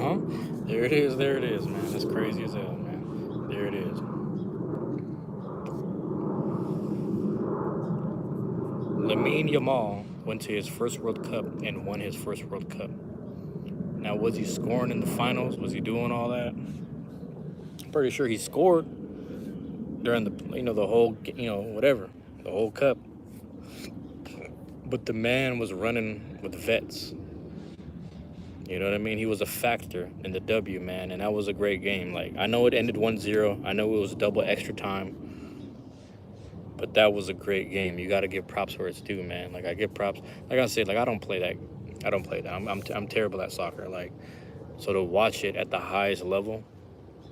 huh. There it is, man. That's crazy as hell, man. There it is. Lamine Yamal went to his first World Cup and won his first World Cup. Now, was he scoring in the finals? Was he doing all that? I'm pretty sure he scored during the whole, whatever, the whole cup. But the man was running with vets. You know what I mean? He was a factor in the W, man, and that was a great game. Like, I know it ended 1-0. I know it was double extra time, but that was a great game. You got to give props where it's due, man. Like, I give props. Like I said, like, I don't play that. I don't play that. I'm terrible at soccer. Like, so to watch it at the highest level,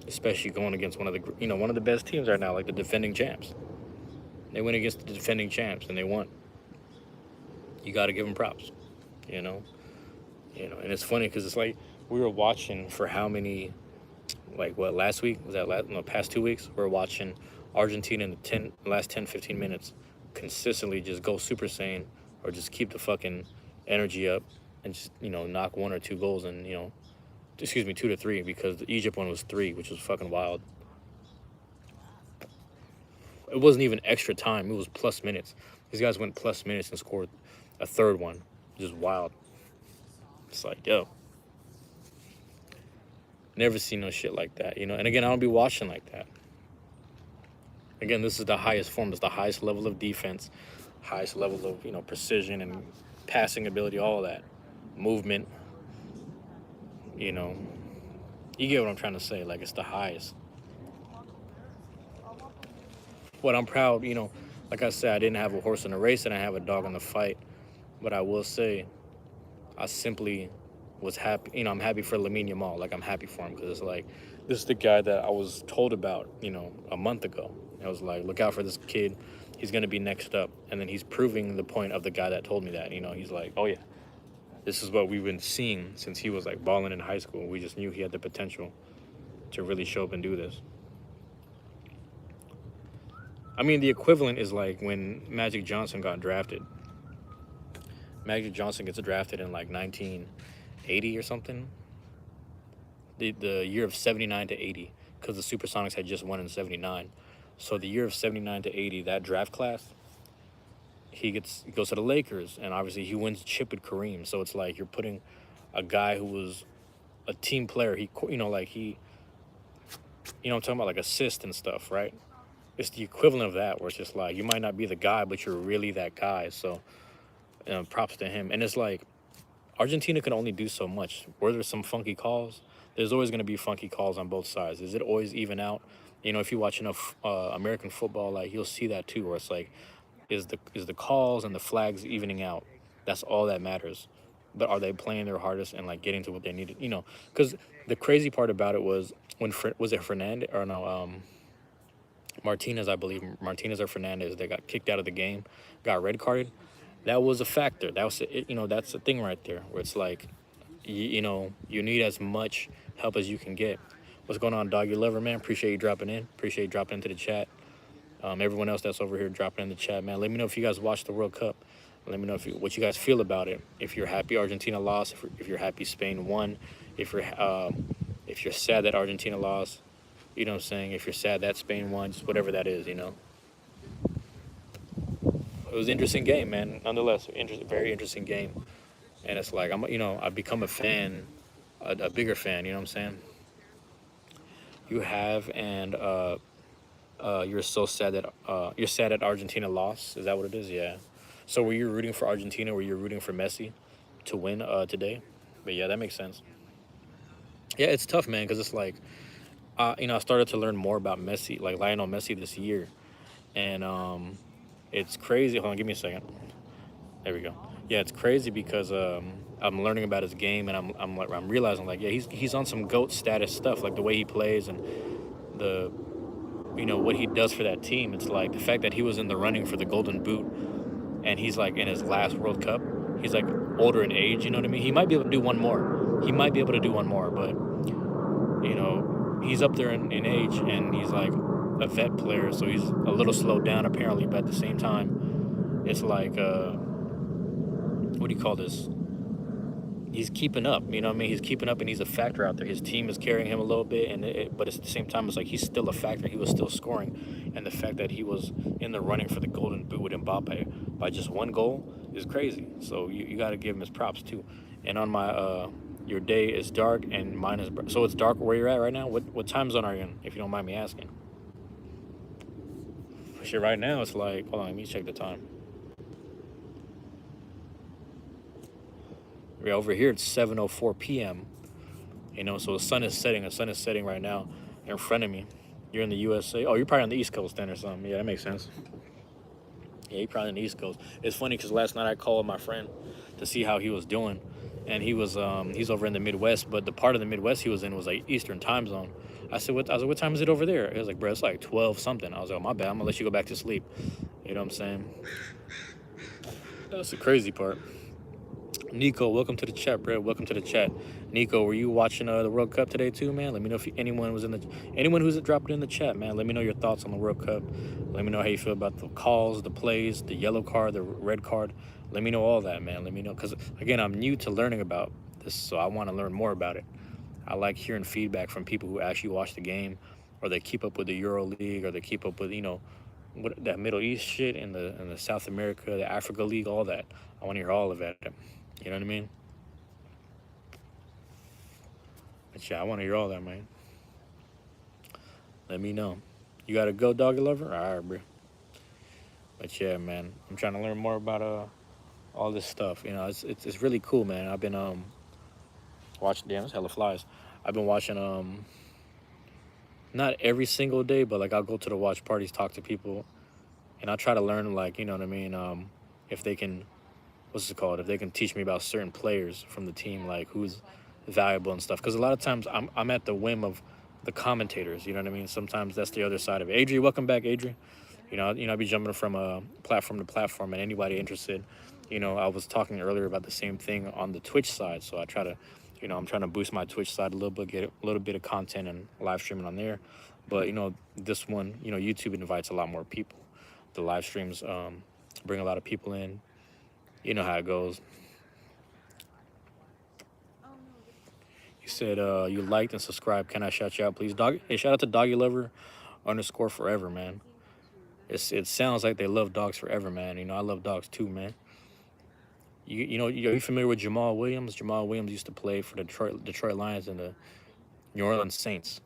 especially going against one of the best teams right now, like the defending champs. They went against the defending champs and they won. You got to give them props, you know. And it's funny because it's like we were watching for how many, like what, last week was that last no past 2 weeks we are watching Argentina in the last 10-15 minutes consistently just go super saiyan or just keep the fucking energy up and just knock one or two goals and excuse me 2 to 3 because the Egypt one was 3, which was fucking wild. It wasn't even extra time, it was plus minutes. These guys went plus minutes and scored a third one. Just wild. It's like, yo, never seen no shit like that, And again, I don't be watching like that. Again, this is the highest form. It's the highest level of defense, highest level of, precision and passing ability, all of that. Movement, you know. You get what I'm trying to say. Like, it's the highest. But I'm proud, like I said, I didn't have a horse in the race and I have a dog in the fight. But I will say, I simply was happy. I'm happy for Lamine Yamal. Like, I'm happy for him because it's like, this is the guy that I was told about, a month ago. I was like, look out for this kid. He's going to be next up. And then he's proving the point of the guy that told me that. He's like, oh, yeah, this is what we've been seeing since he was, like, balling in high school. We just knew he had the potential to really show up and do this. I mean, the equivalent is like when Magic Johnson got drafted. Magic Johnson gets drafted in like 1980 or something. The year of 79 to 80, because the Supersonics had just won in 79. So the year of 79 to 80, that draft class, he goes to the Lakers, and obviously he wins chip with Kareem. So it's like you're putting a guy who was a team player. He, I'm talking about like assist and stuff, right? It's the equivalent of that, where it's just like you might not be the guy, but you're really that guy. So props to him. And it's like Argentina can only do so much. Were there some funky calls? There's always going to be funky calls on both sides. Is it always even out? If you watch enough American football, like you'll see that too, where it's like, is the calls and the flags evening out? That's all that matters. But are they playing their hardest and like getting to what they needed? Because the crazy part about it was when was it Fernandez or no? Martinez, I believe Martinez or Fernandez, they got kicked out of the game, got red carded. That was a factor. That was that's the thing right there, where it's like, you need as much help as you can get. What's going on, Doggy Lover, man? Appreciate you dropping in. Appreciate you dropping into the chat. Everyone else that's over here dropping in the chat, man. Let me know if you guys watched the World Cup. Let me know what you guys feel about it. If you're happy Argentina lost, if you're happy Spain won, if you're sad that Argentina lost, you know what I'm saying? If you're sad that Spain won, just whatever that is, It was an interesting game, man. Nonetheless, very interesting game. And it's like, I've become a fan, a bigger fan, you know what I'm saying? You have, and you're so sad that, you're sad that Argentina lost. Is that what it is? Yeah. So were you rooting for Argentina? Were you rooting for Messi to win today? But yeah, that makes sense. Yeah, it's tough, man, because it's like, I started to learn more about Messi, like Lionel Messi this year. And it's crazy. Hold on, give me a second. There we go. Yeah, it's crazy because I'm learning about his game, and I'm realizing, like, yeah, he's on some GOAT status stuff, like the way he plays and the what he does for that team. It's like the fact that he was in the running for the Golden Boot, and he's like in his last World Cup. He's like older in age, you know what I mean? He might be able to do one more. But he's up there in age, and he's like a vet player, so he's a little slowed down apparently. But at the same time, it's like what do you call this? he's keeping up. You know what I mean? He's keeping up, and he's a factor out there. His team is carrying him a little bit, but at the same time, it's like he's still a factor. He was still scoring, and the fact that he was in the running for the Golden Boot with Mbappe by just one goal is crazy. So you got to give him his props too. And on my your day is dark and mine is so it's dark where you're at right now. What time zone are you in, if you don't mind me asking? Shit, right now it's like, hold on, let me check the time. Yeah, over here it's 7:04 p.m. You know, so the sun is setting. The sun is setting right now in front of me. You're in the USA. Oh, you're probably on the East Coast then or something. Yeah, that makes sense. Yeah, you're probably on the East Coast. It's funny because last night I called my friend to see how he was doing, and he's over in the Midwest, but the part of the Midwest he was in was like Eastern time zone. What time is it over there? He was like, bro, it's like 12 something. I was like, oh, my bad. I'm gonna let you go back to sleep. You know what I'm saying? That's the crazy part. Nico, welcome to the chat, bro. Welcome to the chat. Nico, were you watching the World Cup today too, man? Let me know if anyone who's dropped it in the chat, man. Let me know your thoughts on the World Cup. Let me know how you feel about the calls, the plays, the yellow card, the red card. Let me know all that, man. Let me know, because again, I'm new to learning about this, so I want to learn more about it. I like hearing feedback from people who actually watch the game, or they keep up with the Euro League, or they keep up with what that Middle East shit and the South America, the Africa League, all that. I want to hear all of it. You know what I mean? But yeah, I want to hear all that, man. Let me know. You got to go, doggy lover? All right, bro. But yeah, man, I'm trying to learn more about all this stuff. You know, it's really cool, man. I've been watching. Damn, it's hella flies. I've been watching not every single day, but like I'll go to the watch parties, talk to people, and I try to learn, like, you know what I mean. If they can, what's it called? If they can teach me about certain players from the team, like who's valuable and stuff. Because a lot of times I'm at the whim of the commentators. You know what I mean? Sometimes that's the other side of it. Adri, welcome back, Adri. I be jumping from platform to platform, and anybody interested. I was talking earlier about the same thing on the Twitch side, so I try to, I'm trying to boost my Twitch side a little bit, get a little bit of content and live streaming on there. But this one, YouTube invites a lot more people. The live streams bring a lot of people in. You know how it goes. You said you liked and subscribed. Can I shout you out, please? Hey, shout out to Doggy Lover _forever, man. It sounds like they love dogs forever, man. I love dogs too, man. Are you familiar with Jamal Williams? Jamal Williams used to play for the Detroit Lions and the New Orleans Saints.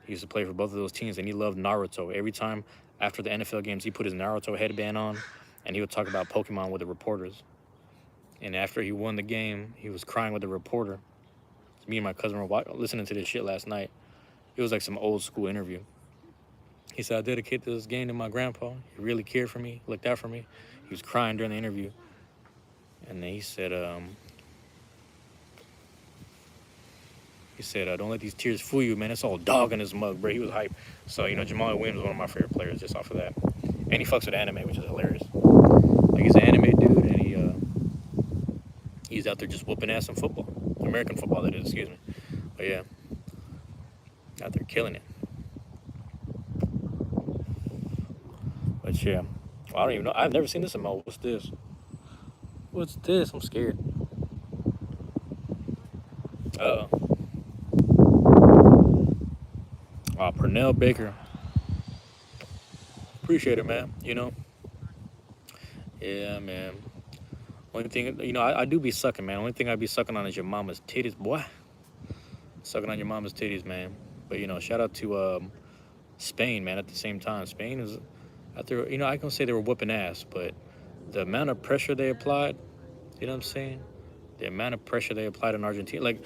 He used to play for both of those teams, and he loved Naruto. Every time after the NFL games, he put his Naruto headband on, and he would talk about Pokemon with the reporters. And after he won the game, he was crying with the reporter. Me and my cousin were listening to this shit last night. It was like some old school interview. He said, I dedicated this game to my grandpa. He really cared for me, looked out for me. He was crying during the interview. And then he said, don't let these tears fool you, man. It's all dog in his mug, bro. He was hype. So, Jamal Williams is one of my favorite players just off of that. And he fucks with anime, which is hilarious. Like, he's an anime dude, and he's out there just whooping ass in football. American football, that is, excuse me. But yeah, out there killing it. But yeah, I don't even know. I've never seen this emote. What's this? What's this? I'm scared. Pernell Baker. Appreciate it, man. Yeah, man. Only thing, I do be sucking, man. Only thing I be sucking on is your mama's titties, boy. Sucking on your mama's titties, man. But, shout out to Spain, man, at the same time. Spain is out there, I can say they were whooping ass, but the amount of pressure they applied, you know what I'm saying? The amount of pressure they applied in Argentina. Like,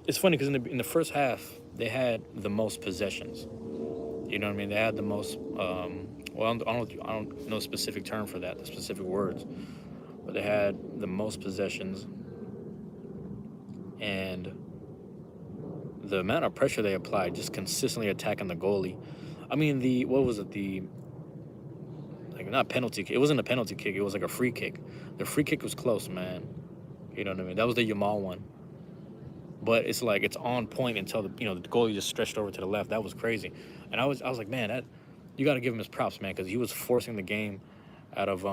it's funny because in the first half, they had the most possessions. You know what I mean? They had the most, I don't know a specific term for that, the specific words. But they had the most possessions. And the amount of pressure they applied, just consistently attacking the goalie. I mean, not penalty kick. It wasn't a penalty kick. It was like a free kick. The free kick was close, man. You know what I mean? That was the Yamal one. But it's like it's on point until the goalie just stretched over to the left. That was crazy. And I was like, man, you got to give him his props, man, because he was forcing the game out of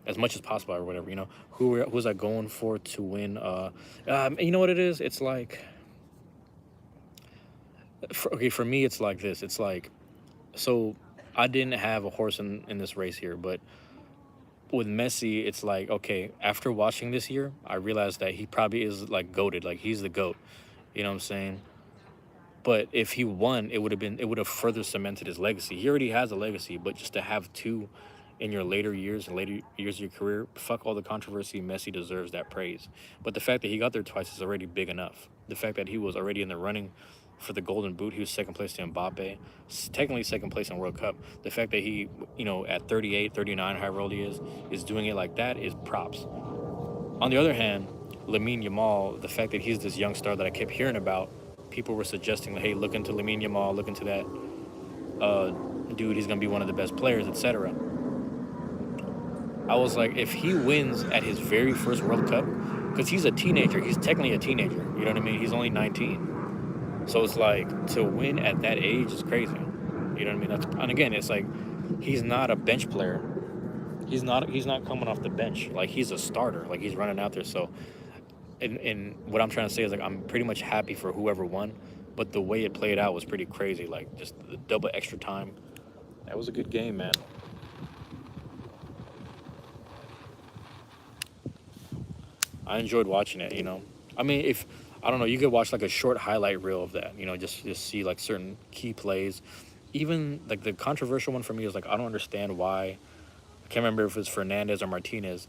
as much as possible or whatever. You know, who's I going for to win? You know what it is? It's like, okay, for me, it's like this. It's like, so I didn't have a horse in this race here, but with Messi, it's like, okay, after watching this year, I realized that he probably is like goated, like he's the goat. You know what I'm saying? But if he won, it would have further cemented his legacy. He already has a legacy, but just to have two in your later years and later years of your career, fuck all the controversy. Messi deserves that praise. But the fact that he got there twice is already big enough. The fact that he was already in the running for the Golden Boot, he was second place to Mbappe, technically second place in World Cup. The fact that he, you know, at 38, 39, however old he is doing it like that is props. On the other hand, Lamine Yamal, the fact that he's this young star that I kept hearing about, people were suggesting, hey, look into Lamine Yamal, look into that dude, he's gonna be one of the best players, etc. I was like, if he wins at his very first World Cup, because he's a teenager, he's technically a teenager, you know what I mean? He's only 19. So it's like, to win at that age is crazy. You know what I mean? And again, it's like, he's not a bench player. He's not coming off the bench. Like, he's a starter. Like, he's running out there. So, and what I'm trying to say is, like, I'm pretty much happy for whoever won, but the way it played out was pretty crazy. Like, just the double extra time. That was a good game, man. I enjoyed watching it, you know. I mean, if I don't know, you could watch like a short highlight reel of that, you know, just see like certain key plays. Even like the controversial one for me is like, I don't understand why. I can't remember if it was Fernandez or Martinez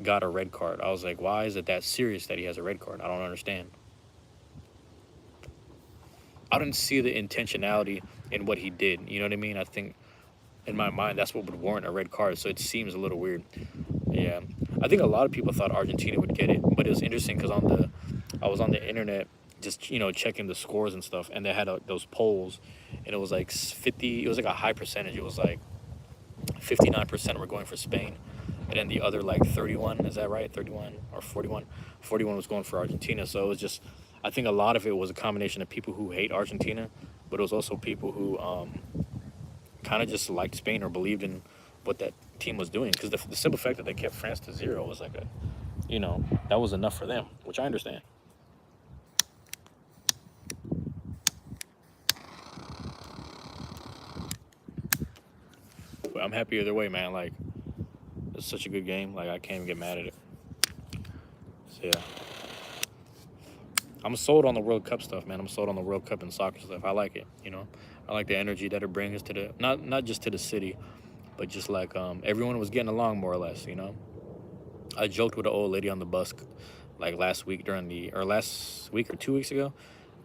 got a red card. I was like, why is it that serious that he has a red card? I don't understand. I didn't see the intentionality in what he did. You know what I mean? I think in my mind that's what would warrant a red card. So it seems a little weird. Yeah, I think a lot of people thought Argentina would get it, but it was interesting because I was on the internet just, you know, checking the scores and stuff, and they had those polls, and it was like 50. It was like a high percentage. It was like 59% were going for Spain, and then the other like 31. Is that right? 31 or 41? 41 was going for Argentina. So it was just, I think a lot of it was a combination of people who hate Argentina, but it was also people who kind of just liked Spain or believed in what that team was doing, because the simple fact that they kept France to 0 was like a, you know, that was enough for them, which I understand. But I'm happy either way, man. Like, it's such a good game. Like, I can't even get mad at it. So yeah, I'm sold on the World Cup stuff, man. I'm sold on the World Cup and soccer stuff. I like it, you know. I like the energy that it brings to the not just to the city, but just like everyone was getting along more or less, you know. I joked with an old lady on the bus like last week or last week or 2 weeks ago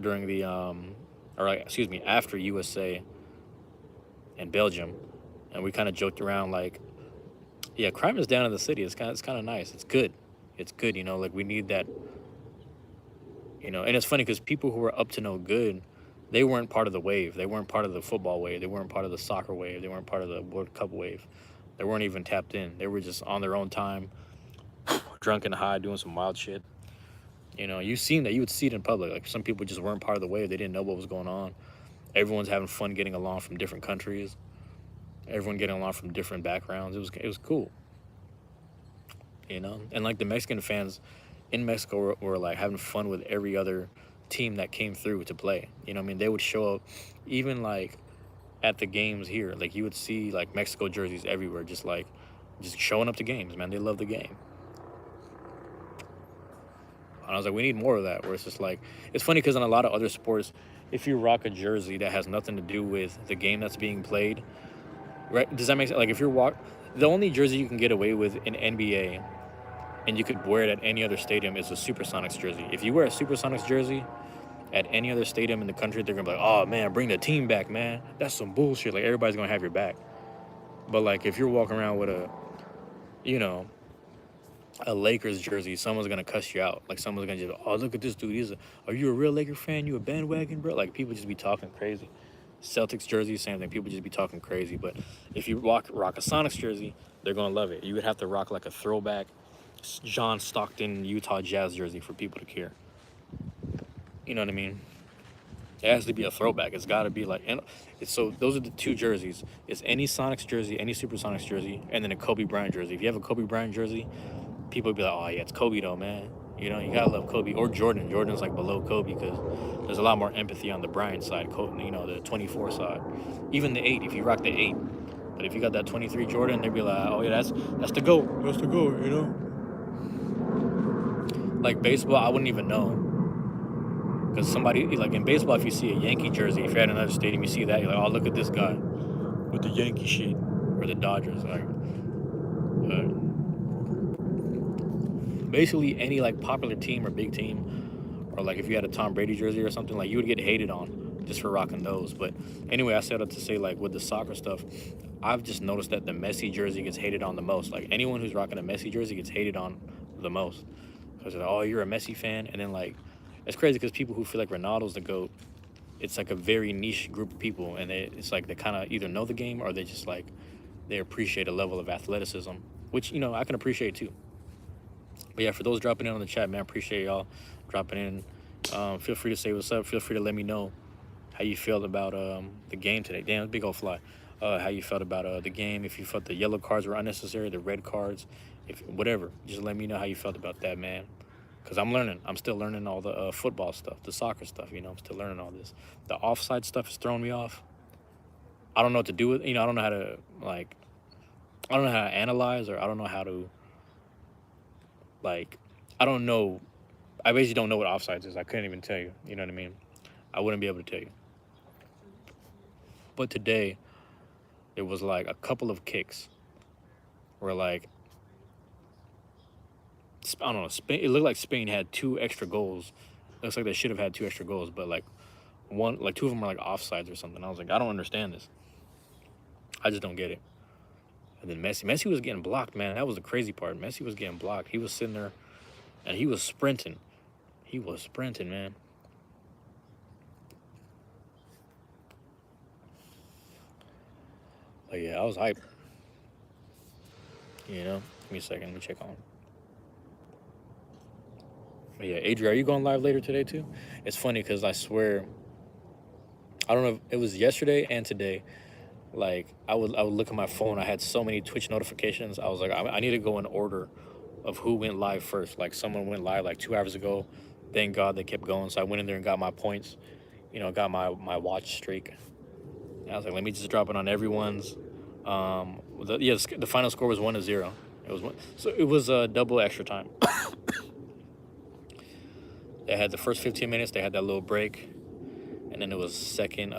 during the or like, excuse me, after USA and Belgium, and we kind of joked around like, yeah, crime is down in the city. It's kind of nice. It's good, you know. Like, we need that, you know. And it's funny because people who were up to no good, they weren't part of the wave. They weren't part of the football wave. They weren't part of the soccer wave. They weren't part of the World Cup wave. They weren't even tapped in. They were just on their own time, drunk and high, doing some wild shit. You know, you've seen that. You would see it in public. Like, some people just weren't part of the wave. They didn't know what was going on. Everyone's having fun getting along from different countries. Everyone getting along from different backgrounds. It was cool. You know, and like the Mexican fans in Mexico were like having fun with every other team that came through to play. You know what I mean? They would show up even like at the games here. Like, you would see like Mexico jerseys everywhere, just showing up to games, man. They love the game. And I was like, we need more of that, where it's just like, it's funny because in a lot of other sports, if you rock a jersey that has nothing to do with the game that's being played, right? Does that make sense? Like, if the only jersey you can get away with in NBA, and you could wear it at any other stadium, is a Supersonics jersey. If you wear a Supersonics jersey at any other stadium in the country, they're gonna be like, oh man, bring the team back, man. That's some bullshit. Like, everybody's gonna have your back. But like, if you're walking around with you know, a Lakers jersey, someone's gonna cuss you out. Like, someone's gonna just, oh, look at this dude. Are you a real Laker fan? You a bandwagon, bro? Like, people just be talking crazy. Celtics jersey, same thing. People just be talking crazy. But if you rock a Sonics jersey, they're gonna love it. You would have to rock like a throwback John Stockton Utah Jazz jersey for people to care. You know what I mean? It has to be a throwback. It's got to be like, and it's, so those are the two jerseys. It's any Sonics jersey, any Supersonics jersey, and then a Kobe Bryant jersey. If you have a Kobe Bryant jersey, people would be like, oh yeah, it's Kobe though, man. You know, you gotta love Kobe or Jordan. Jordan's like below Kobe because there's a lot more empathy on the Bryant side. You know, the 24 side, even the 8. If you rock the 8, but if you got that 23 Jordan, they'd be like, oh yeah, that's the GOAT. That's the GOAT. You know, like baseball, I wouldn't even know. Because somebody, like in baseball, if you see a Yankee jersey, if you're at another stadium, you see that, you're like, oh, look at this guy with the Yankee shit. Or the Dodgers. Like, basically, any like popular team or big team, or like if you had a Tom Brady jersey or something, like you would get hated on just for rocking those. But anyway, I said that to say, like, with the soccer stuff, I've just noticed that the Messi jersey gets hated on the most. Like, anyone who's rocking a Messi jersey gets hated on the most. Because they're like, oh, you're a Messi fan? And then, like, it's crazy because people who feel like Ronaldo's the GOAT, it's like a very niche group of people, and it's like they kind of either know the game or they just like they appreciate a level of athleticism, which, you know, I can appreciate too. But yeah, for those dropping in on the chat, man, I appreciate y'all dropping in. Feel free to say what's up. Feel free to let me know how you felt about the game today. Damn, big old fly. How you felt about the game? If you felt the yellow cards were unnecessary, the red cards, if whatever, just let me know how you felt about that, man. Because I'm learning. I'm still learning all the football stuff, the soccer stuff. You know, I'm still learning all this. The offside stuff is throwing me off. I don't know what to do with. You know, I don't know how to like. I don't know how to analyze, or I don't know how to like. I don't know. I basically don't know what offsides is. I couldn't even tell you. You know what I mean? I wouldn't be able to tell you. But today, it was like a couple of kicks where like I don't know. Spain. It looked like Spain had 2 extra goals. Looks like they should have had 2 extra goals, but like one, like 2 of them were like offsides or something. I was like, I don't understand this. I just don't get it. And then Messi was getting blocked, man. That was the crazy part. Messi was getting blocked. He was sitting there, and he was sprinting. He was sprinting, man. But yeah, I was hyped. You know, give me a second. Let me check on. But yeah, Adria, are you going live later today too? It's funny because I swear, I don't know if it was yesterday and today. Like I would look at my phone. I had so many Twitch notifications. I was like, I need to go in order of who went live first. Like someone went live like 2 hours ago. Thank God they kept going. So I went in there and got my points. You know, got my watch streak. And I was like, let me just drop it on everyone's. The final score was 1-0. It was one, so it was a double extra time. They had the first 15 minutes. They had that little break, and then it was second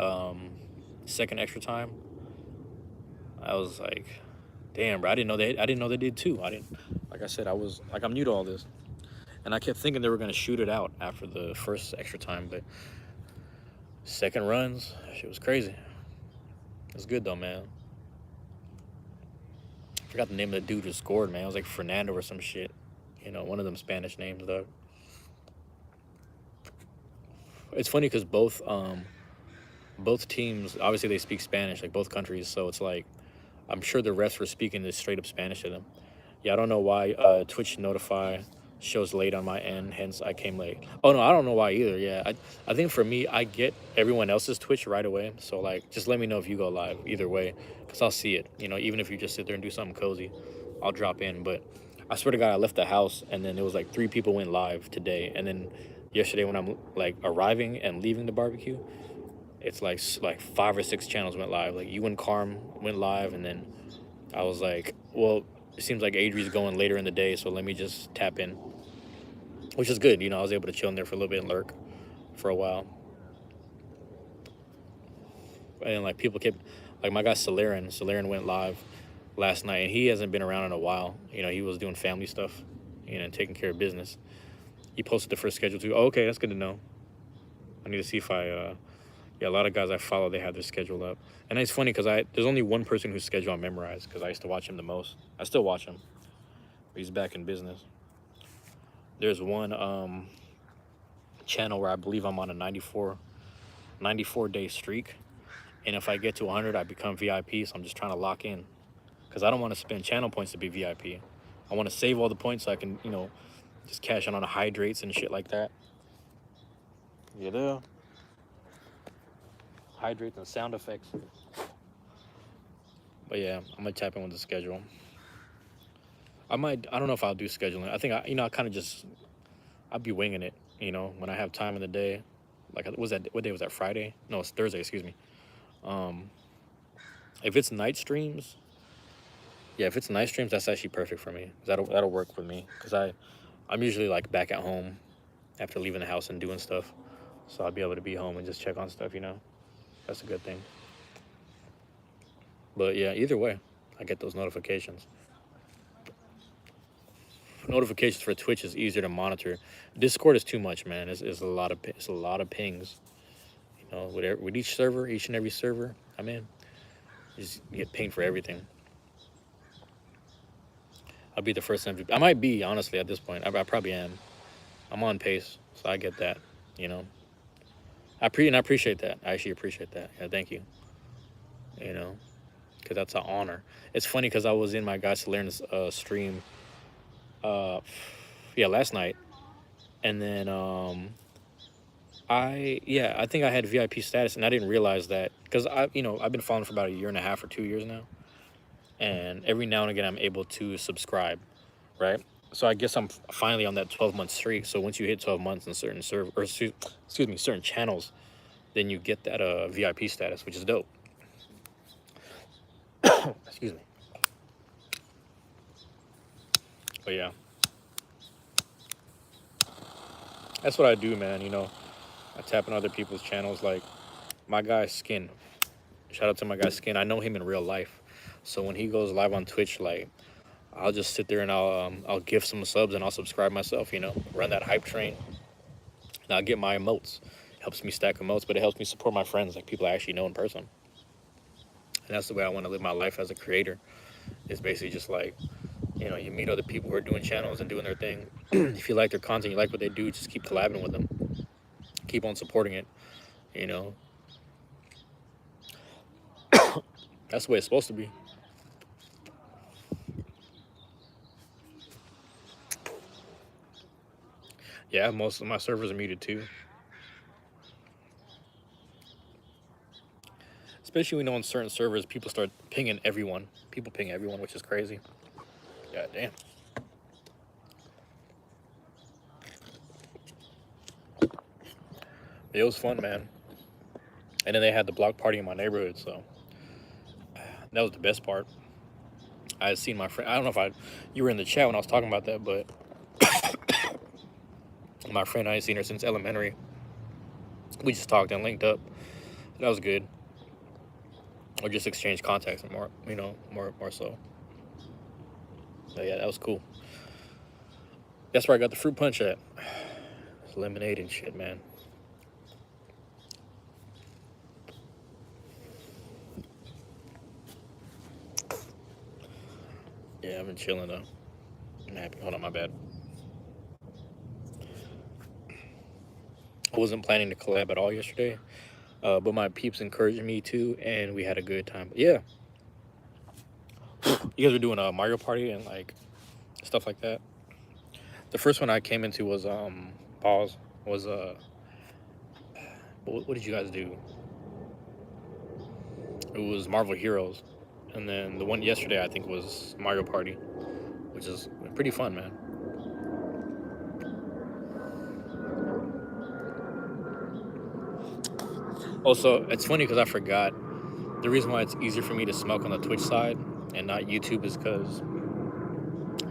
extra time. I was like, damn, bro, I didn't know they did 2. I didn't, like I said, I was like, I'm new to all this, and I kept thinking they were gonna shoot it out after the first extra time, but second runs, that shit was crazy. It was good though, man. I forgot the name of the dude who scored, man. It was like Fernando or some shit. You know, one of them Spanish names though. It's funny because both teams, obviously they speak Spanish, like both countries, so it's like I'm sure the refs were speaking this straight up Spanish to them. Yeah, I don't know why Twitch notify shows late on my end, hence I came late. Oh no, I don't know why either. Yeah, I think for me, I get everyone else's Twitch right away, so like just let me know if you go live either way, because I'll see it. You know, even if you just sit there and do something cozy, I'll drop in. But I swear to God, I left the house and then it was like 3 people went live today, and then yesterday when I'm like arriving and leaving the barbecue, it's like 5 or 6 channels went live. Like you and Carm went live, and then I was like, well, it seems like Adri's going later in the day, so let me just tap in, which is good. You know, I was able to chill in there for a little bit and lurk for a while. And like people kept, like my guy Solarian went live last night, and he hasn't been around in a while. You know, he was doing family stuff, you know, taking care of business. He posted the first schedule too. Oh, okay, that's good to know. I need to see if yeah, a lot of guys I follow, they have their schedule up. And it's funny because there's only one person whose schedule I memorized because I used to watch him the most. I still watch him. But he's back in business. There's one channel where I believe I'm on a 94-day streak. And if I get to 100, I become VIP. So I'm just trying to lock in. Because I don't want to spend channel points to be VIP. I want to save all the points so I can, you know, just cash in on the hydrates and shit like that. You know? hydrates and sound effects. But yeah, I'm gonna tap in with the schedule. I don't know if I'll do scheduling. I think I kind of just, I'll be winging it, when I have time in the day. Like, what day was that? Friday? No, it's Thursday, excuse me. Um, if it's night streams, yeah, if it's night streams, that's actually perfect for me. That'll work with me because I'm usually like back at home after leaving the house and doing stuff, so I'll be able to be home and just check on stuff. That's a good thing. But yeah, either way, I get those notifications. Notifications for Twitch is easier to monitor. Discord is too much, man. It's a lot of pings. With each server, each and every server I'm in, you just get pinged for everything. I'll be the first MVP. I might be, honestly, at this point. I probably am. I'm on pace, so I get that. You know, I appreciate that. I actually appreciate that. Yeah, thank you. You know, because that's an honor. It's funny because I was in my guys to learn stream, uh, yeah, last night, and then I think I had VIP status, and I didn't realize that because I've been following for about a year and a half or 2 years now, and every now and again I'm able to subscribe, right? So I guess I'm finally on that 12-month streak. So once you hit 12 months in certain excuse me, certain channels, then you get that VIP status, which is dope. Excuse me. But yeah, that's what I do, man. I tap in other people's channels, like my guy Skin. Shout out to my guy Skin. I know him in real life, so when he goes live on Twitch, like I'll just sit there and I'll give some subs and I'll subscribe myself. Run that hype train, and I'll get my emotes. Helps me stack emotes, but it helps me support my friends, like people I actually know in person. And that's the way I want to live my life as a creator. It's basically just like, you meet other people who are doing channels and doing their thing. If you like their content, you like what they do, just keep collabing with them. Keep on supporting it. You know, that's the way it's supposed to be. Yeah, most of my servers are muted too. Especially when on certain servers, people start pinging everyone. People ping everyone, which is crazy. God damn. It was fun, man. And then they had the block party in my neighborhood, so that was the best part. I had seen my friend. I don't know if you were in the chat when I was talking about that, but my friend, I ain't seen her since elementary. We just talked and linked up. That was good. Or just exchange contacts and more so. But yeah, that was cool. That's where I got the fruit punch at. It's lemonade and shit, man. Yeah, I've been chilling though. I'm happy. Hold on, my bad. I wasn't planning to collab at all yesterday, but my peeps encouraged me to, and we had a good time. But yeah, you guys were doing a Mario Party and like stuff like that. The first one I came into was pause was what did you guys do? It was Marvel Heroes, and then the one yesterday I think was Mario Party, which is pretty fun, man. Also, it's funny because I forgot the reason why it's easier for me to smoke on the Twitch side and not YouTube is because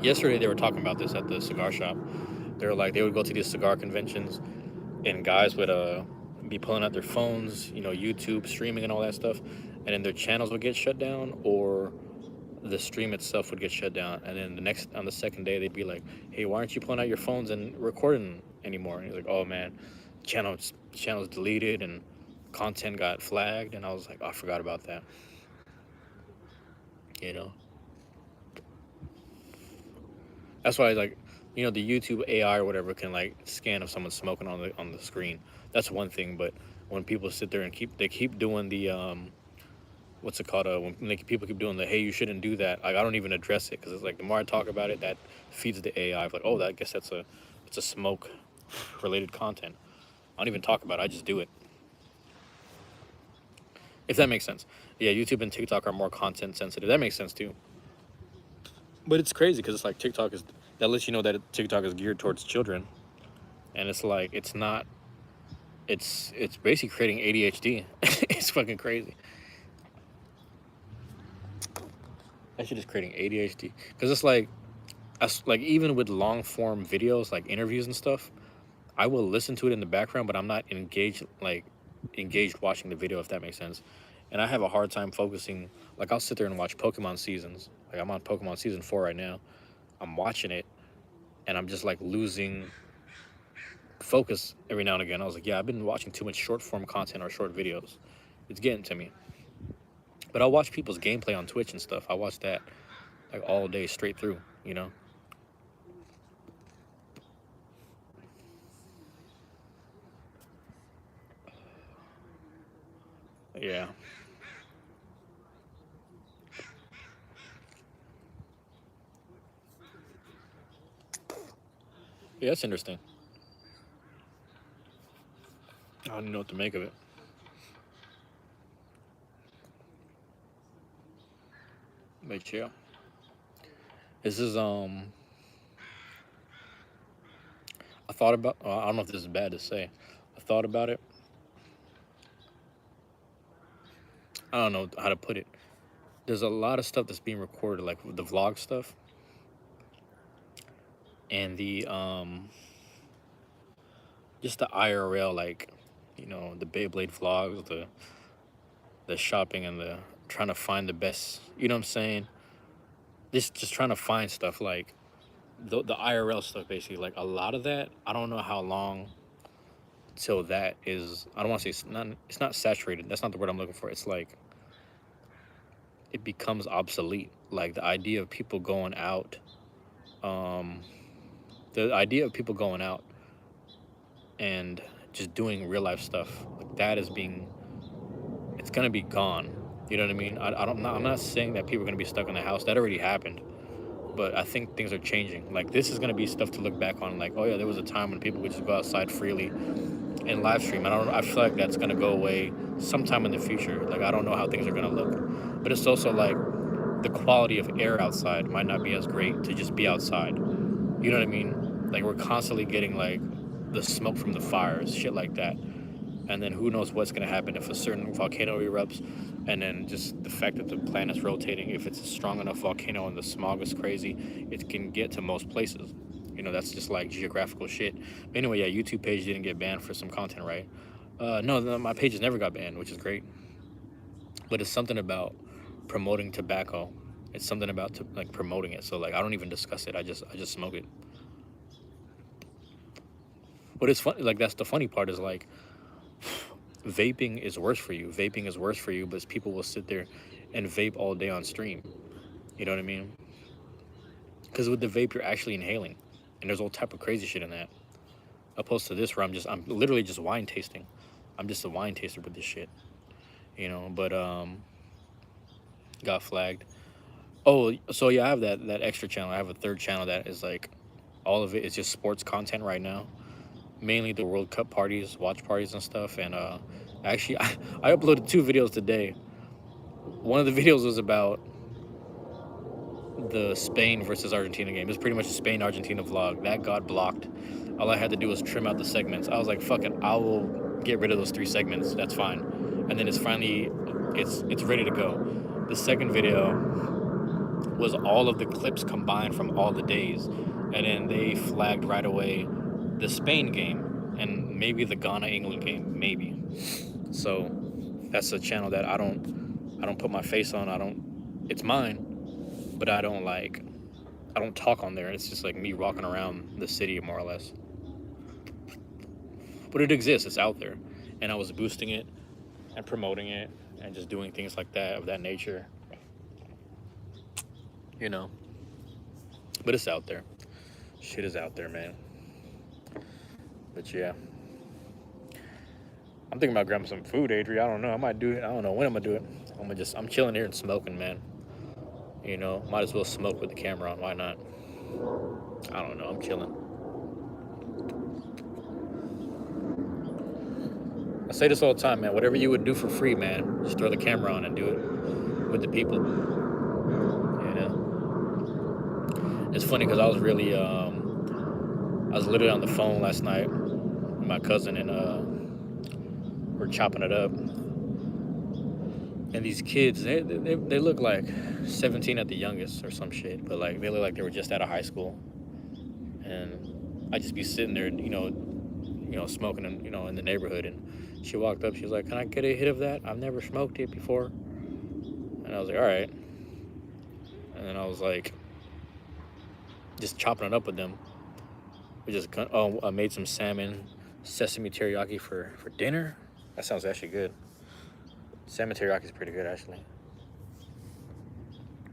yesterday they were talking about this at the cigar shop. They were like they would go to these cigar conventions and guys would be pulling out their phones, YouTube streaming and all that stuff, and then their channels would get shut down or the stream itself would get shut down. And then on the second day they'd be like, hey, why aren't you pulling out your phones and recording anymore? And he's like, oh man, channel's deleted and content got flagged. And I was like, oh, I forgot about that. That's why the YouTube AI or whatever can like scan if someone's smoking on the screen. That's one thing. But when people sit there and keep doing the what's it called? When people keep doing the hey, you shouldn't do that. Like I don't even address it because it's like the more I talk about it, that feeds the AI. Like I guess it's a smoke related content. I don't even talk about it. I just do it. If that makes sense. Yeah, YouTube and TikTok are more content sensitive. That makes sense too. But it's crazy because it's like TikTok is that lets you know that TikTok is geared towards children, and it's like it's not. It's basically creating ADHD. It's fucking crazy. That shit is creating ADHD because it's like, like even with long form videos like interviews and stuff, I will listen to it in the background, but I'm not engaged watching the video, if that makes sense. And I have a hard time focusing. Like I'll sit there and watch Pokemon seasons. Like I'm on Pokemon season 4 right now. I'm watching it and I'm just like losing focus every now and again. I was like, yeah, I've been watching too much short form content or short videos. It's getting to me. But I'll watch people's gameplay on Twitch and stuff. I watch that like all day straight through, you know? Yeah. Yeah, that's interesting. I don't know what to make of it. But yeah. This is I thought about I don't know if this is bad to say. I thought about it. I don't know how to put it. There's a lot of stuff that's being recorded, like the vlog stuff and the just the IRL, like, you know, the Beyblade vlogs, the shopping and the trying to find the best, you know what I'm saying? Just trying to find stuff like the IRL stuff basically. Like a lot of that, I don't know how long till that is. I don't want to say it's not saturated. That's not the word I'm looking for. It's like it becomes obsolete. Like the idea of people going out, um, the idea of people going out and just doing real life stuff like that is being, it's gonna be gone. You know what I mean? I'm not saying that people are gonna be stuck in the house. That already happened. But I think things are changing. Like this is gonna be stuff to look back on. Like, oh yeah, there was a time when people could just go outside freely and live stream. I feel like that's gonna go away sometime in the future. Like I don't know how things are gonna look. But it's also like the quality of air outside might not be as great to just be outside. You know what I mean? Like we're constantly getting like the smoke from the fires, shit like that. And then who knows what's gonna happen if a certain volcano erupts, and then just the fact that the planet's rotating. If it's a strong enough volcano and the smog is crazy, it can get to most places. You know, that's just like geographical shit. But anyway, yeah, YouTube page didn't get banned for some content, right? No, my pages never got banned, which is great. But it's something about promoting tobacco. It's something about like promoting it. So like I don't even discuss it. I just smoke it. But it's funny. Like that's the funny part is like vaping is worse for you. Vaping is worse for you, but people will sit there and vape all day on stream. You know what I mean? Because with the vape, you're actually inhaling, and there's all type of crazy shit in that. Opposed to this, where I'm literally just wine tasting. I'm just a wine taster with this shit. You know, but got flagged. Oh, so yeah, I have that extra channel. I have a third channel that is like, all of it is just sports content right now. Mainly the World Cup parties, watch parties and stuff. And actually, I uploaded 2 videos today. One of the videos was about the Spain versus Argentina game. It's pretty much a Spain Argentina vlog that got blocked. All I had to do was trim out the segments. I was like, fuck it, I will get rid of those 3 segments. That's fine. And then it's finally, it's ready to go. The second video was all of the clips combined from all the days, and then they flagged right away the Spain game and maybe the Ghana England game, maybe. So that's a channel that I don't put my face on. It's mine, but I don't talk on there. It's just like me walking around the city more or less. But it exists. It's out there, and I was boosting it and promoting it and just doing things like that of that nature. You know, but it's out there. Shit is out there, man. But yeah, I'm thinking about grabbing some food, Adri. I don't know. I might do it. I don't know when I'm gonna do it. I'm chilling here and smoking, man. You know, might as well smoke with the camera on. Why not? I don't know. I'm chilling. say this all the time, man. Whatever you would do for free, man, just throw the camera on and do it with the people. You know, it's funny because I was literally on the phone last night with my cousin, and we're chopping it up. And these kids, they look like 17 at the youngest or some shit, but like they look like they were just out of high school. And I just be sitting there, smoking, in the neighborhood. And she walked up. She was like, "Can I get a hit of that? I've never smoked it before." And I was like, "All right." And then I was like, just chopping it up with them. I made some salmon, sesame teriyaki for dinner. That sounds actually good. Salmon teriyaki is pretty good, actually.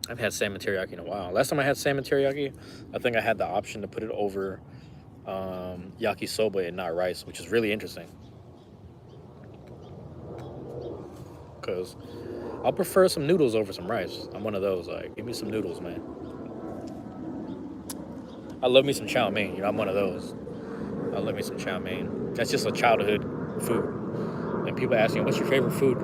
I've had salmon teriyaki in a while. Last time I had salmon teriyaki, I think I had the option to put it over yakisoba and not rice, which is really interesting. Because I'll prefer some noodles over some rice. I'm one of those. Like, give me some noodles, man. I love me some chow mein. I'm one of those. I love me some chow mein. That's just a childhood food. And people ask me, "What's your favorite food?"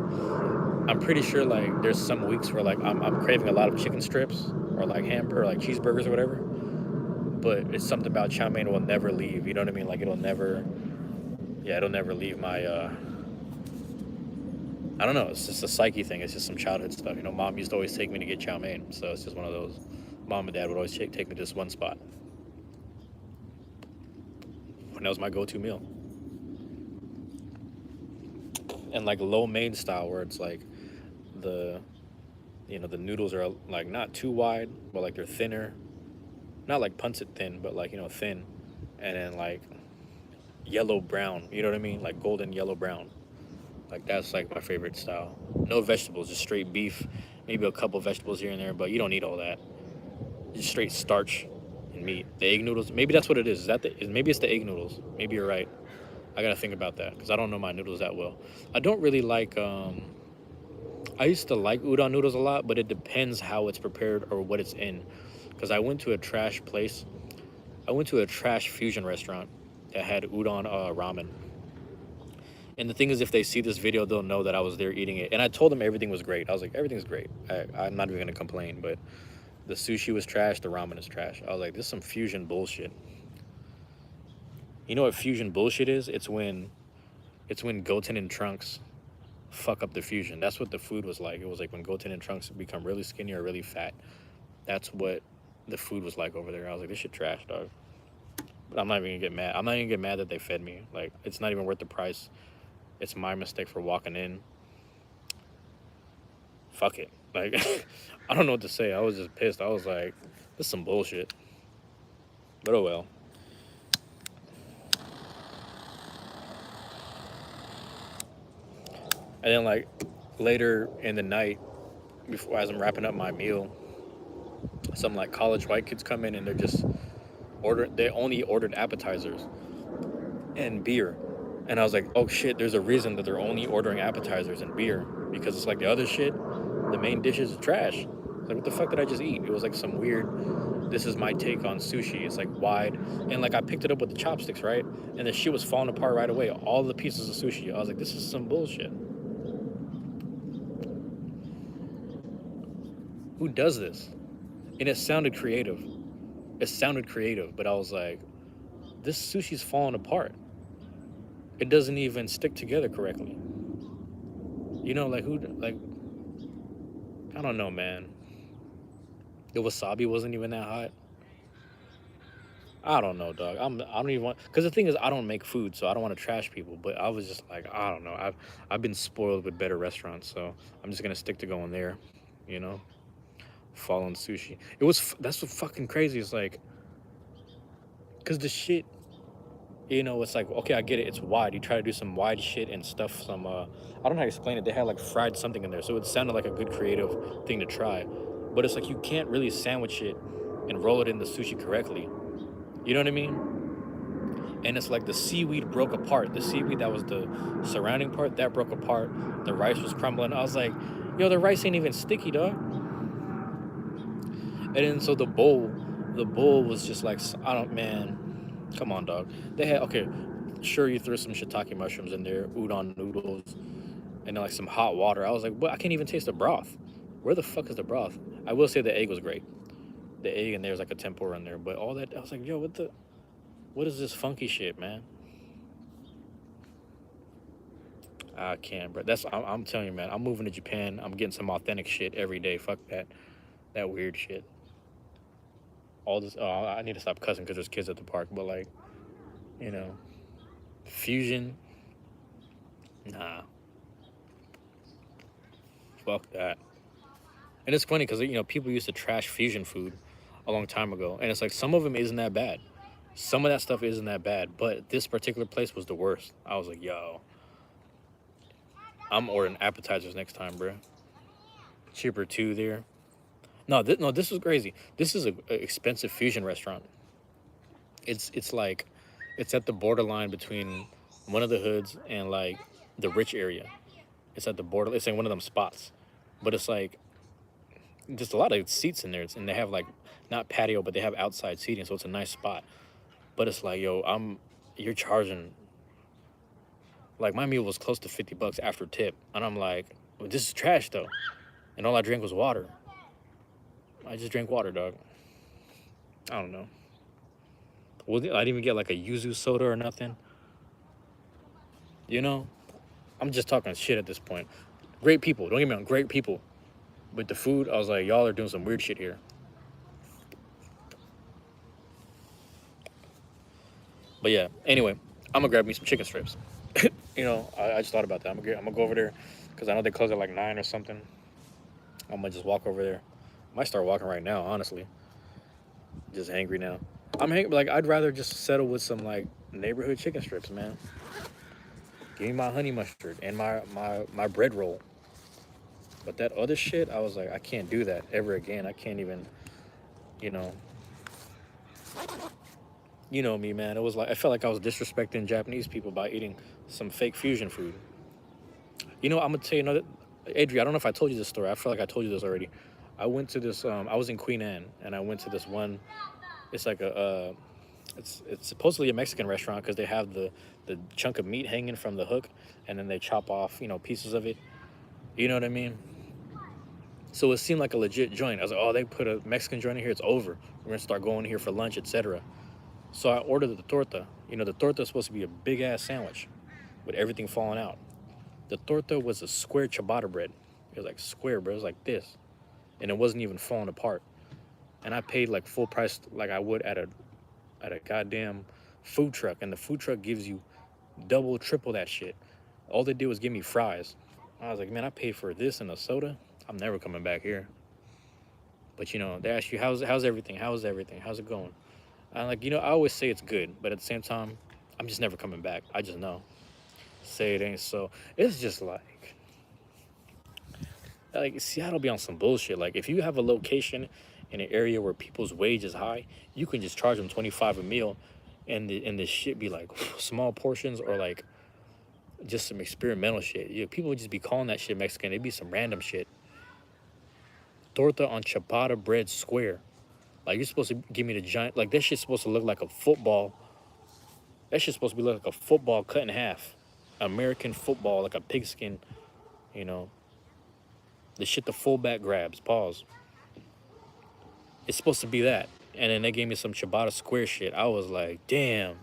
I'm pretty sure like there's some weeks where like I'm craving a lot of chicken strips or like hamburger, or like cheeseburgers or whatever. But it's something about chow mein will never leave. You know what I mean? Like it'll never leave my. I don't know. It's just a psyche thing. It's just some childhood stuff. Mom used to always take me to get chow mein, so it's just one of those. Mom and dad would always take me to this one spot, and that was my go-to meal. And like lo mein style, where it's like the the noodles are like not too wide, but like they're thinner, not like pancit thin, but like thin, and then like yellow brown. You know what I mean? Like golden yellow brown. Like that's like my favorite style. No vegetables, just straight beef, maybe a couple vegetables here and there, but you don't need all that. Just straight starch and meat. The egg noodles, maybe that's what it is. Maybe it's the egg noodles. Maybe you're right. I gotta think about that because I don't know my noodles that well. I don't really like. I used to like udon noodles a lot, but it depends how it's prepared or what it's in. Because I went to a trash place. I went to a trash fusion restaurant that had udon ramen. And the thing is, if they see this video, they'll know that I was there eating it. And I told them everything was great. I was like, everything's great. I'm not even gonna complain. But the sushi was trash. The ramen is trash. I was like, this is some fusion bullshit. You know what fusion bullshit is? It's when Goten and Trunks fuck up the fusion. That's what the food was like. It was like when Goten and Trunks become really skinny or really fat. That's what the food was like over there. I was like, this shit trash, dog. But I'm not even gonna get mad. I'm not even gonna get mad that they fed me. Like, it's not even worth the price. It's my mistake for walking in. Fuck it. Like, I don't know what to say. I was just pissed. I was like, this is some bullshit. But oh well. And then like later in the night, as I'm wrapping up my meal, some like college white kids come in and they only ordered appetizers and beer. And I was like, oh shit, there's a reason that they're only ordering appetizers and beer, because it's like the other shit, the main dishes is trash. Like, what the fuck did I just eat? It was like some weird, this is my take on sushi. It's like wide, and like I picked it up with the chopsticks, right? And the shit was falling apart right away. All the pieces of sushi. I was like, this is some bullshit. Who does this? And it sounded creative. But I was like, this sushi's falling apart. It doesn't even stick together correctly. Like I don't know, man. The wasabi wasn't even that hot. I don't know, dog. I don't even want, because the thing is, I don't make food, so I don't want to trash people. But I was just like, I don't know. I've been spoiled with better restaurants, so I'm just gonna stick to going there. You know, Fallen Sushi. That's what fucking crazy. It's like, cause the shit, it's like, okay, I get it. It's wide. You try to do some wide shit and stuff. I don't know how to explain it. They had like fried something in there, so it sounded like a good creative thing to try. But it's like you can't really sandwich it and roll it in the sushi correctly. You know what I mean? And it's like the seaweed broke apart. The seaweed that was the surrounding part, that broke apart. The rice was crumbling. I was like, yo, the rice ain't even sticky, dog. And then so the bowl was just like, man, come on, dog. They had, okay, Sure, you throw some shiitake mushrooms in there, udon noodles, and then like some hot water. I was like, what? I can't even taste the broth. Where the fuck is the broth? I will say the egg was great. The egg and there's like a tempura in there, but all that I was like, yo, what is this funky shit, man? I can't, bro. I'm telling you, man. I'm moving to Japan. I'm getting some authentic shit every day. Fuck that weird shit. All this. Oh, I need to stop cussing because there's kids at the park. But like, you know, fusion. Nah, fuck that. And it's funny because people used to trash fusion food a long time ago, and it's like some of them isn't that bad. Some of that stuff isn't that bad, but this particular place was the worst. I was like, yo, I'm ordering appetizers next time, bro. Cheaper too there. No, no, this was crazy. This is a expensive fusion restaurant. It's like it's at the borderline between one of the hoods and like the rich area. It's at the border. It's in one of them spots, but it's like just a lot of seats in there, and they have like not patio, but they have outside seating, so it's a nice spot. But it's like, yo, you're charging like my meal was close to $50 after tip, and I'm like, well, this is trash though, and all I drank was water. I just drank water, dog. I don't know. Well, I didn't even get like a yuzu soda or nothing. You know, I'm just talking shit at this point. Great people, don't get me wrong, great people. But the food, I was like, y'all are doing some weird shit here. But yeah, anyway, I'm gonna grab me some chicken strips. I just thought about that. I'm gonna go over there because I know they close at like 9 or something. I'm gonna just walk over there. Might start walking right now, honestly. Just angry now. Like I'd rather just settle with some like neighborhood chicken strips, man. Give me my honey mustard and my bread roll. But that other shit, I was like, I can't do that ever again. I can't even, you know. You know me, man. It was like I felt like I was disrespecting Japanese people by eating some fake fusion food. I'm gonna tell you another. Adri, I don't know if I told you this story. I feel like I told you this already. I went to this. I was in Queen Anne, and I went to this one. It's like it's supposedly a Mexican restaurant because they have the chunk of meat hanging from the hook, and then they chop off pieces of it. You know what I mean? So it seemed like a legit joint. I was like, oh, they put a Mexican joint in here. It's over. We're gonna start going here for lunch, etc. So I ordered the torta. The torta is supposed to be a big ass sandwich with everything falling out. The torta was a square ciabatta bread. It was like square, bro. It was like this, and it wasn't even falling apart. And I paid like full price, like I would at a goddamn food truck. And the food truck gives you double, triple that shit. All they did was give me fries. I was like, man, I paid for this and a soda. I'm never coming back here. But they ask you how's everything? How's everything? How's it going? I'm like, I always say it's good, but at the same time, I'm just never coming back. I just know. Say it ain't so. It's just like Seattle be on some bullshit. Like if you have a location in an area where people's wage is high, you can just charge them 25 a meal, and the shit be like small portions or like just some experimental shit. People would just be calling that shit Mexican. It'd be some random shit. Torta on ciabatta bread square. Like you're supposed to give me the giant. Like that shit's supposed to look like a football. That shit's supposed to be like a football cut in half. American football, like a pigskin. You know, the shit the fullback grabs. Pause. It's supposed to be that. And then they gave me some ciabatta square shit. I was like, damn.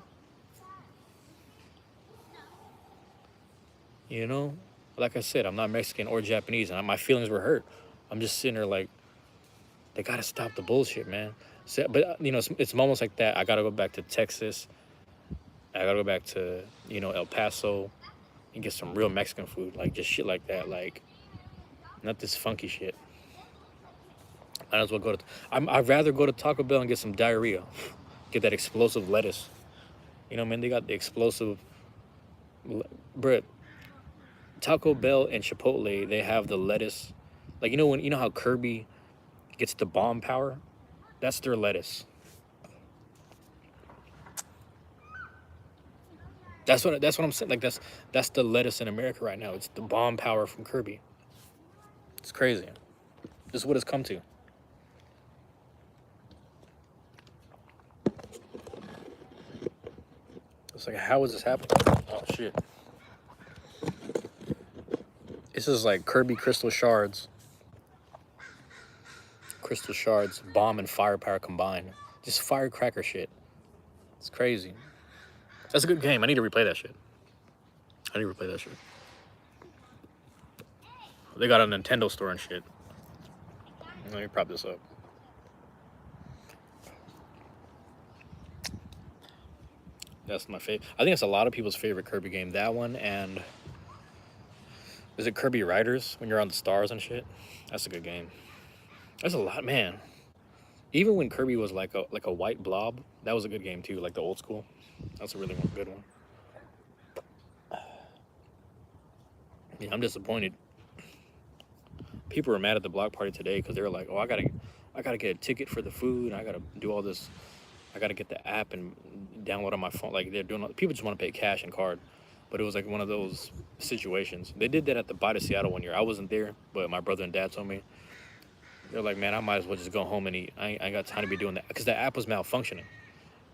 Like I said, I'm not Mexican or Japanese, and my feelings were hurt. I'm just sitting there like, they gotta stop the bullshit, man. So, but it's moments like that. I gotta go back to Texas. I gotta go back to El Paso and get some real Mexican food, like just shit like that, like not this funky shit. Might as well go to. I'd rather go to Taco Bell and get some diarrhea, get that explosive lettuce. Man, they got the explosive. Bruh, Taco Bell and Chipotle, they have the lettuce. Like when how Kirby gets the bomb power, that's their lettuce. That's what I'm saying. Like that's the lettuce in America right now. It's the bomb power from Kirby. It's crazy. This is what it's come to. It's like, how is this happening? Oh shit! This is like Kirby Crystal Shards. Crystal Shards, bomb and firepower combined. Just firecracker shit. It's crazy. That's a good game. I need to replay that shit. I need to replay that shit. They got a Nintendo store and shit. Let me prop this up. That's my favorite. I think it's a lot of people's favorite Kirby game. That one and is it Kirby Riders when you're on the stars and shit? That's a good game. That's a lot, man. Even when Kirby was like a white blob, that was a good game too, like the old school. That's a really good one. Yeah, I'm disappointed. People were mad at the block party today because they were like, "Oh, I gotta get a ticket for the food. I gotta do all this. I gotta get the app and download on my phone." Like they're doing. People just want to pay cash and card, but it was like one of those situations. They did that at the Bite of Seattle one year. I wasn't there, but my brother and dad told me. They're like, "Man, I might as well just go home and eat. I ain't got time to be doing that because the app was malfunctioning.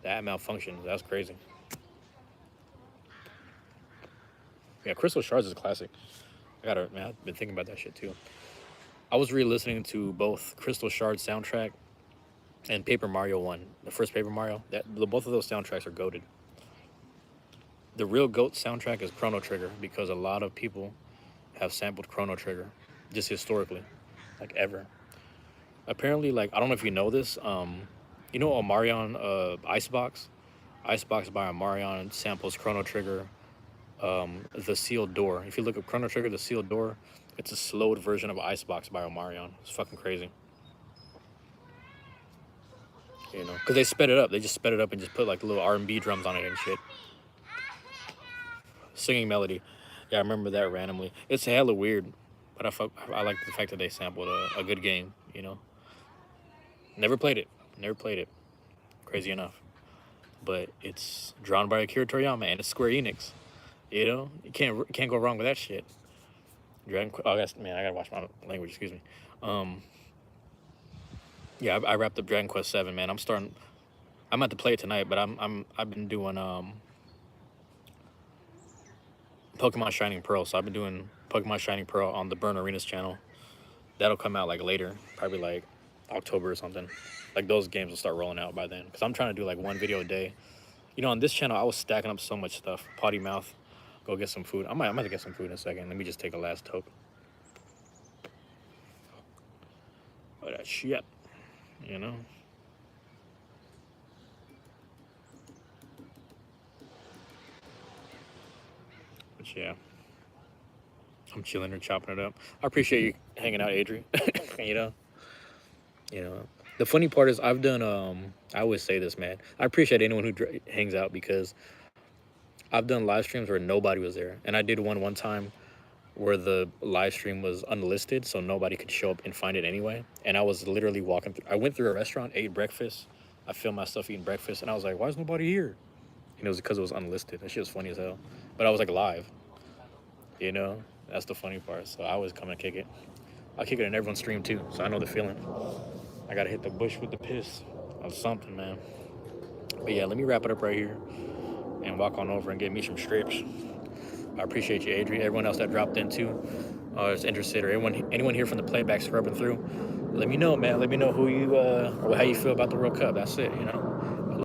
The app malfunctioned. That's crazy." Yeah, Crystal Shards is a classic. Man, I've been thinking about that shit too. I was re-listening to both Crystal Shards soundtrack and Paper Mario 1, the first Paper Mario. Both of those soundtracks are goated. The real GOAT soundtrack is Chrono Trigger because a lot of people have sampled Chrono Trigger, just historically, like ever. Apparently, like I don't know if you know this, you know Omarion Icebox? Icebox by Omarion samples Chrono Trigger, The Sealed Door. If you look up Chrono Trigger, The Sealed Door, it's a slowed version of Icebox by Omarion. It's fucking crazy. You know, because they sped it up. They just sped it up and just put like little R&B drums on it and shit. Singing melody. Yeah, I remember that randomly. It's hella weird, but I like the fact that they sampled a good game, you know. Never played it. Never played it. Crazy enough. But it's drawn by Akira Toriyama and it's Square Enix. You know, you can't go wrong with that shit. I gotta watch my language. Excuse me. Yeah, I wrapped up Dragon Quest 7, man. I'm about to play it tonight, but I've been doing Pokemon Shining Pearl. So I've been doing Pokemon Shining Pearl on the Burn Arenas channel. That'll come out like later, probably like October or something. Like those games will start rolling out by then. Cause I'm trying to do like one video a day. You know, on this channel, I was stacking up so much stuff. Potty mouth. Go get some food. I might get some food in a second. Let me just take a last toke. Oh, that shit. You know? But yeah. I'm chilling or chopping it up. I appreciate you hanging out, Adri. You know? You know? The funny part is I've done, I always say this, man. I appreciate anyone who hangs out because I've done live streams where nobody was there. And I did one time where the live stream was unlisted, so nobody could show up and find it anyway. And I was literally walking through. I went through a restaurant, ate breakfast. I filmed myself eating breakfast, and I was like, "Why is nobody here?" And it was because it was unlisted. That shit was funny as hell. But I was like live. You know, that's the funny part. So I always come and kick it. I'll kick it in everyone's stream too, so I know the feeling. I gotta hit the bush with the piss or something, man. But yeah, let me wrap it up right here and walk on over and get me some strips. I appreciate you, Adri. Everyone else that dropped in too, is interested, or anyone here from the playback scrubbing through. Let me know, man. Let me know who you or how you feel about the World Cup. That's it, you know.